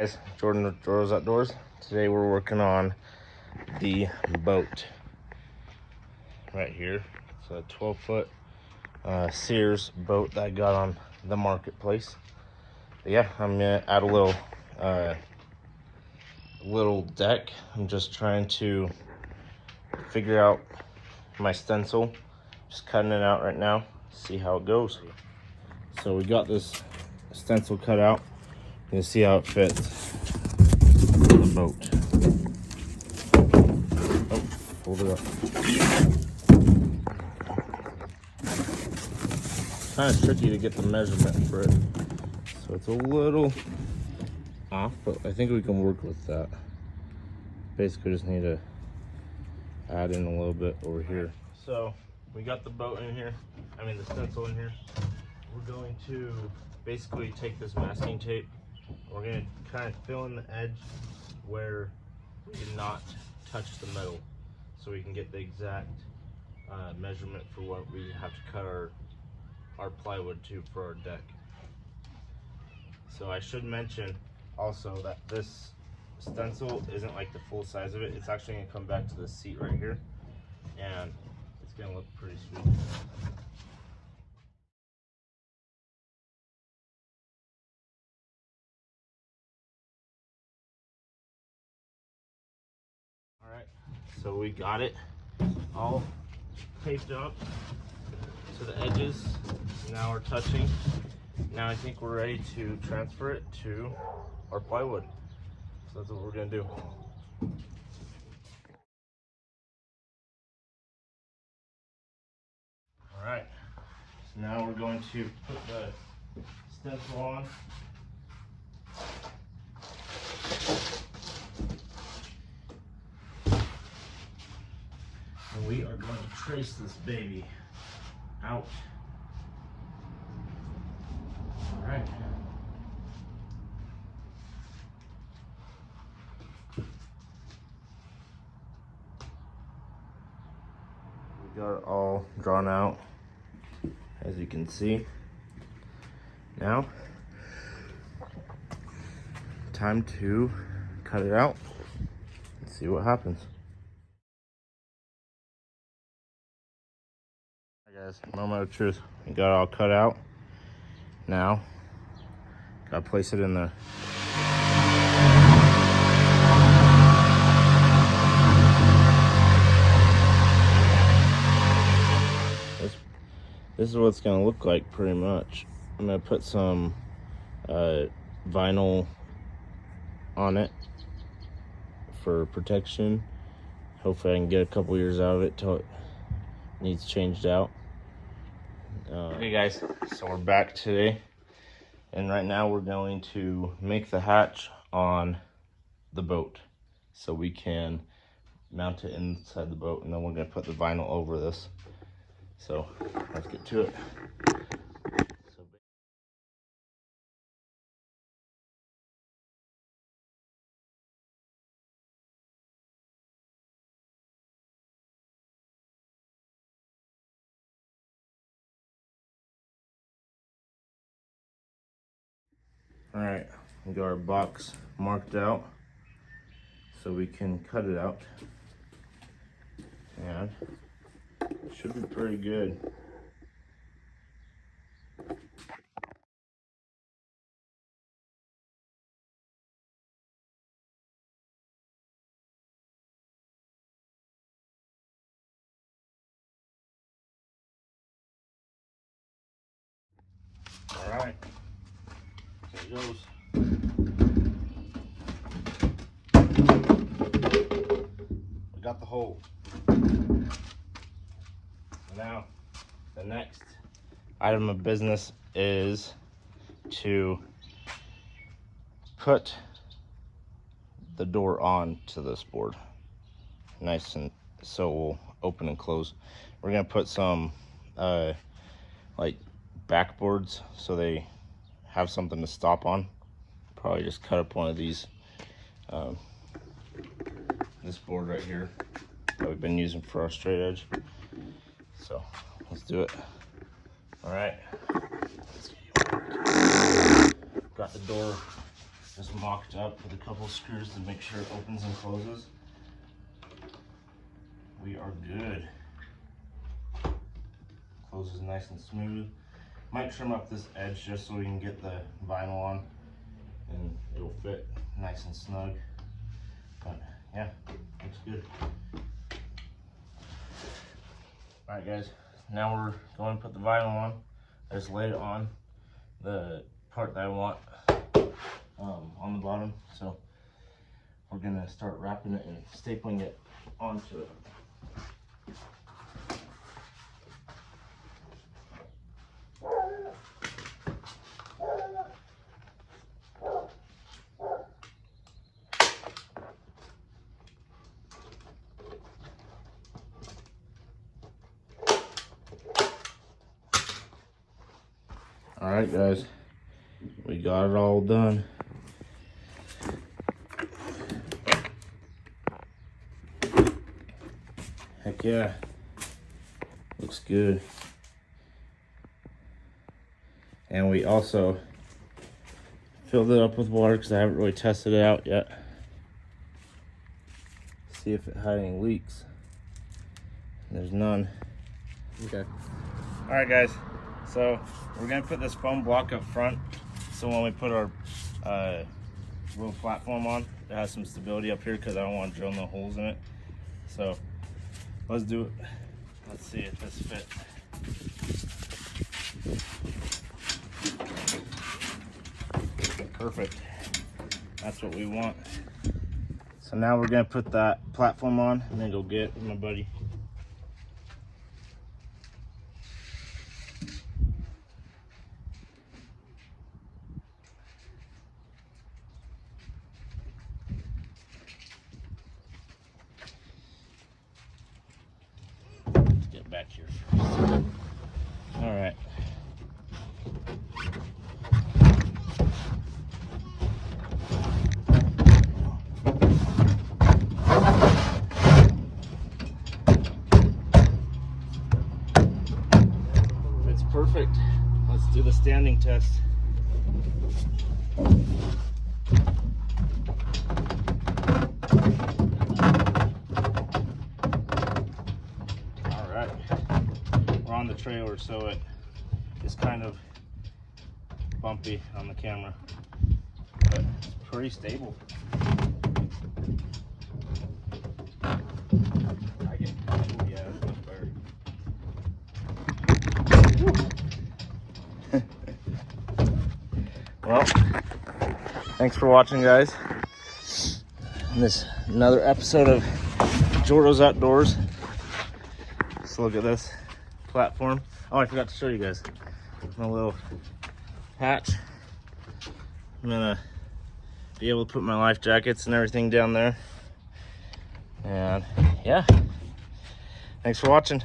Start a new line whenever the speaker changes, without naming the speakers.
Guys, Jordan with Jordo's Outdoors. Today we're working on the boat right here. It's a 12-foot Sears boat that I got on the marketplace. But yeah, I'm gonna add a little deck. I'm just trying to figure out my stencil. Just cutting it out right now. See how it goes. So we got this stencil cut out. You can see how it fits the boat. Oh, hold it up. It's kind of tricky to get the measurement for it, so it's a little off, but I think we can work with that. Basically just need to add in a little bit over here. So we got the boat in here, the stencil in here. We're going to basically take this masking tape. We're going to kind of fill in the edge where we did not touch the metal, so we can get the exact measurement for what we have to cut our plywood to for our deck. So I should mention also that this stencil isn't like the full size of it. It's actually going to come back to the seat right here, and it's going to look pretty sweet. All right, so we got it all taped up to the edges. Now we're touching. Now I think we're ready to transfer it to our plywood. So that's what we're gonna do. All right, so now we're going to put the stencil on. And we are going to trace this baby out. All right. We got it all drawn out, as you can see. Now, time to cut it out and see what happens. Hi guys, moment of truth. We got it all cut out. Now, gotta place it in there. This is what it's gonna look like pretty much. I'm gonna put some vinyl on it for protection. Hopefully I can get a couple years out of it till it needs changed out. Hey guys, so we're back today, and right now we're going to make the hatch on the boat so we can mount it inside the boat, and then we're gonna put the vinyl over this. So let's get to it. All right, we got our box marked out so we can cut it out, and it should be pretty good. All right, there it goes. We got the hole. Now, the next item of business is to put the door on to this board. Nice, and so we'll open and close. We're gonna put some like backboards so they have something to stop on. Probably just cut up one of these, this board right here that we've been using for our straight edge. So let's do it. All right, got the door just mocked up with a couple screws to make sure it opens and closes. We are good. Closes nice and smooth. Might trim up this edge just so we can get the vinyl on and it'll fit nice and snug. But yeah, looks good. Alright guys, now we're going to put the vinyl on. I just laid it on the part that I want on the bottom. So we're gonna start wrapping it and stapling it onto it. All right, guys, we got it all done. Heck yeah, looks good. And we also filled it up with water because I haven't really tested it out yet. See if it had any leaks. There's none. Okay. All right, guys. So we're gonna put this foam block up front, so when we put our little platform on, it has some stability up here because I don't want to drill no holes in it. So let's do it. Let's see if this fits. Perfect. That's what we want. So now we're gonna put that platform on and then go get it with my buddy. Let's get back here first. All right. Perfect. Let's do the standing test. All right. We're on the trailer, so it is kind of bumpy on the camera, but it's pretty stable. I get, oh yeah, that's much better. Well, thanks for watching, guys. This another episode of Jordo's Outdoors. So look at this platform. Oh, I forgot to show you guys my little hatch. I'm gonna be able to put my life jackets and everything down there. And yeah, thanks for watching.